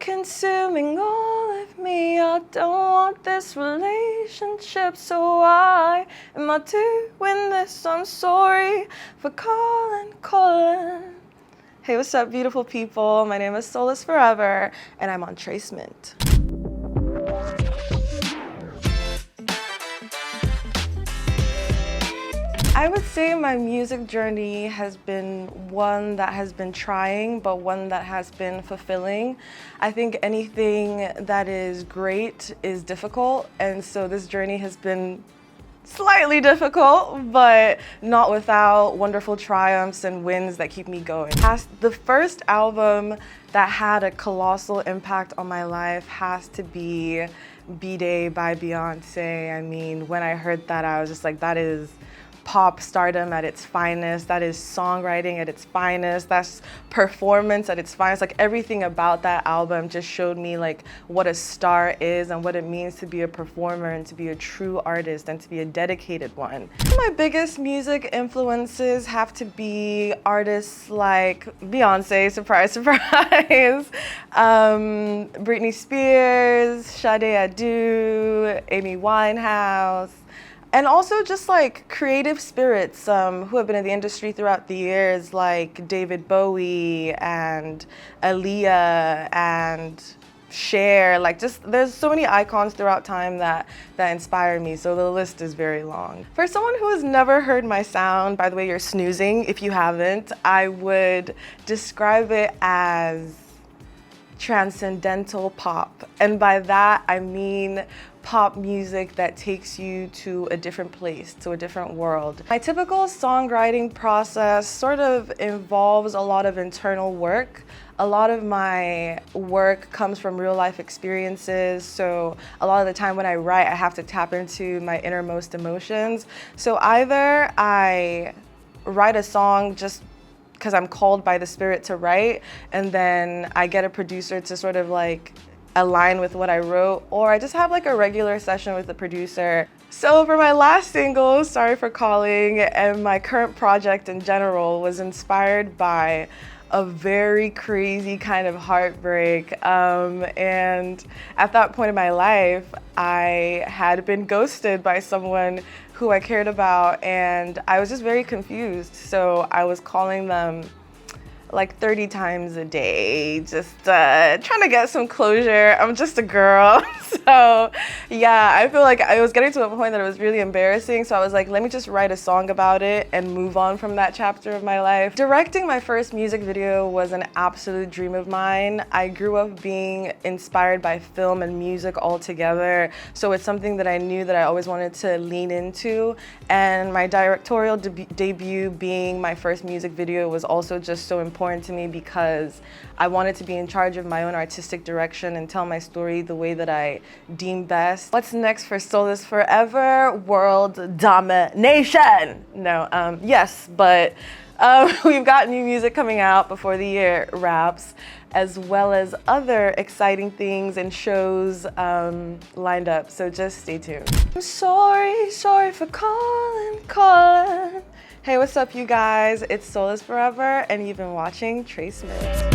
consuming all of me. I don't want this relationship, so why am I doing this? I'm sorry for calling. Hey, what's up, beautiful people? My name is SOLIS4EVR, and I'm on Tracement. I would say my music journey has been one that has been trying, but one that has been fulfilling. I think anything that is great is difficult, and so this journey has been slightly difficult, but not without wonderful triumphs and wins that keep me going. The first album that had a colossal impact on my life has to be B-Day by Beyonce. I mean, when I heard that, I was just like, that is pop stardom at its finest. That is songwriting at its finest. That's performance at its finest. Like, everything about that album just showed me like what a star is and what it means to be a performer and to be a true artist and to be a dedicated one. My biggest music influences have to be artists like Beyonce, surprise, surprise, Britney Spears, Sade Adu, Amy Winehouse, and also just like creative spirits who have been in the industry throughout the years, like David Bowie and Aaliyah and Cher. Like, just there's so many icons throughout time that inspire me, so the list is very long. For someone who has never heard my sound, by the way, you're snoozing if you haven't, I would describe it as transcendental pop. And by that, I mean pop music that takes you to a different place, to a different world. My typical songwriting process sort of involves a lot of internal work. A lot of my work comes from real life experiences, so a lot of the time when I write, I have to tap into my innermost emotions. So either I write a song just because I'm called by the spirit to write, and then I get a producer to sort of like align with what I wrote, or I just have like a regular session with the producer. So for my last single, Sorry for Calling, and my current project in general was inspired by a very crazy kind of heartbreak. And at that point in my life, I had been ghosted by someone who I cared about, and I was just very confused. So I was calling them like 30 times a day, just trying to get some closure. I'm just a girl. So yeah, I feel like I was getting to a point that it was really embarrassing. So I was like, let me just write a song about it and move on from that chapter of my life. Directing my first music video was an absolute dream of mine. I grew up being inspired by film and music all together. So it's something that I knew that I always wanted to lean into. And my directorial debut being my first music video was also just so important to me because I wanted to be in charge of my own artistic direction and tell my story the way that I deem best. What's next for SOLIS4EVR? World domination. No, yes, but we've got new music coming out before the year wraps, as well as other exciting things and shows lined up, so just stay tuned. I'm sorry for calling. Hey, what's up, you guys? It's SOLIS4EVR, and you've been watching Tracement.